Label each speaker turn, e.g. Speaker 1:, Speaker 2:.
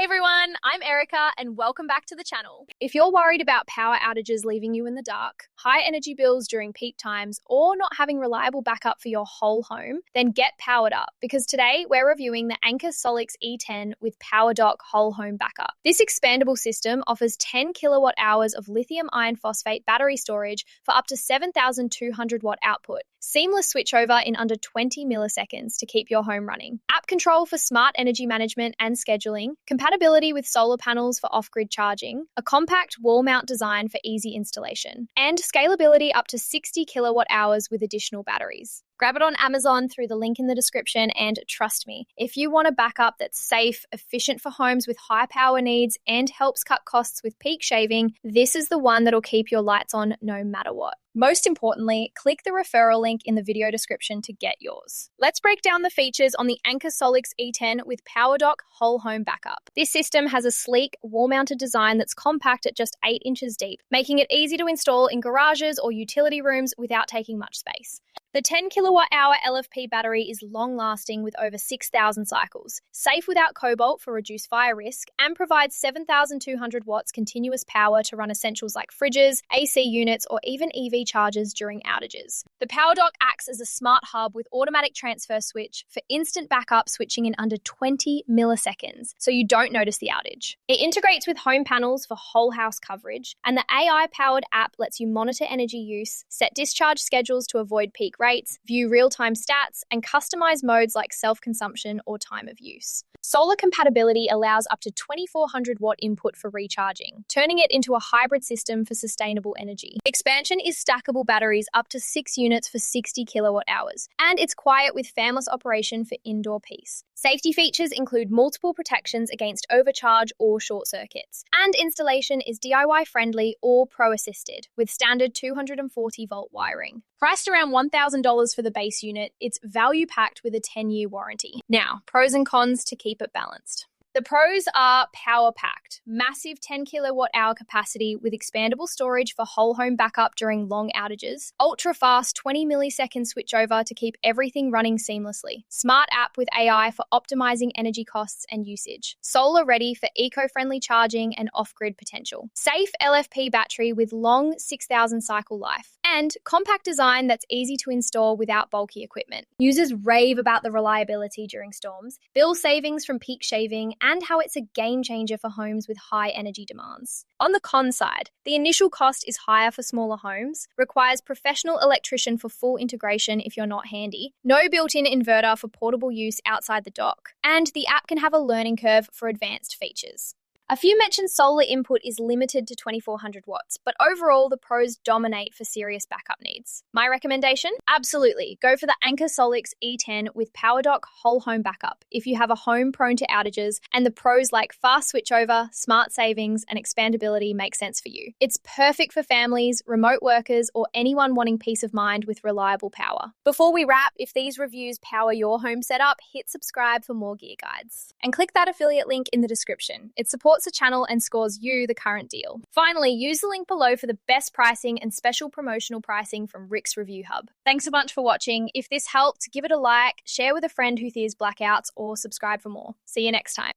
Speaker 1: everyone, I'm Erica and welcome back to the channel. If you're worried about power outages leaving you in the dark, high energy bills during peak times, or not having reliable backup for your whole home, then get powered up because today we're reviewing the Anker SOLIX E10 with PowerDock Whole Home Backup. This expandable system offers 10 kilowatt hours of lithium iron phosphate battery storage for up to 7,200 watt output. Seamless switchover in under 20 milliseconds to keep your home running. App control for smart energy management and scheduling, compatibility with solar panels for off-grid charging, a compact wall mount design for easy installation, and scalability up to 60 kilowatt hours with additional batteries. Grab it on Amazon through the link in the description, and trust me, if you want a backup that's safe, efficient for homes with high power needs, and helps cut costs with peak shaving, this is the one that'll keep your lights on no matter what. Most importantly, click the referral link in the video description to get yours. Let's break down the features on the Anker SOLIX E10 with PowerDock Whole Home Backup. This system has a sleek, wall-mounted design that's compact at just 8 inches deep, making it easy to install in garages or utility rooms without taking much space. The 10 kilowatt hour LFP battery is long-lasting with over 6,000 cycles, safe without cobalt for reduced fire risk, and provides 7,200 watts continuous power to run essentials like fridges, AC units, or even EV chargers during outages. The PowerDock acts as a smart hub with automatic transfer switch for instant backup switching in under 20 milliseconds, so you don't notice the outage. It integrates with home panels for whole house coverage, and the AI-powered app lets you monitor energy use, set discharge schedules to avoid peak rates, view real-time stats, and customize modes like self-consumption or time of use. Solar compatibility allows up to 2,400 watt input for recharging, turning it into a hybrid system for sustainable energy. Expansion is stackable batteries up to 6 units for 60 kilowatt hours, and it's quiet with fanless operation for indoor peace. Safety features include multiple protections against overcharge or short circuits, and installation is DIY friendly or pro assisted with standard 240 volt wiring. Priced around $1,000 for the base unit, it's value packed with a 10-year warranty. Now, pros and cons to keep it balanced. The pros are power-packed, massive 10 kilowatt hour capacity with expandable storage for whole home backup during long outages, ultra-fast 20 millisecond switchover to keep everything running seamlessly, smart app with AI for optimizing energy costs and usage, solar-ready for eco-friendly charging and off-grid potential, safe LFP battery with long 6,000 cycle life, and compact design that's easy to install without bulky equipment. Users rave about the reliability during storms, bill savings from peak shaving, and how it's a game changer for homes with high energy demands. On the con side, the initial cost is higher for smaller homes, requires professional electrician for full integration if you're not handy, no built-in inverter for portable use outside the dock, and the app can have a learning curve for advanced features. A few mentioned solar input is limited to 2,400 watts, but overall the pros dominate for serious backup needs. My recommendation? Absolutely. Go for the Anker SOLIX E10 with PowerDock Whole Home Backup if you have a home prone to outages and the pros like fast switchover, smart savings, and expandability make sense for you. It's perfect for families, remote workers, or anyone wanting peace of mind with reliable power. Before we wrap, if these reviews power your home setup, hit subscribe for more gear guides. And click that affiliate link in the description. It supports the channel and scores you the current deal. Finally, use the link below for the best pricing and special promotional pricing from Rick's Review Hub. Thanks a bunch for watching. If this helped, give it a like, share with a friend who fears blackouts, or subscribe for more. See you next time.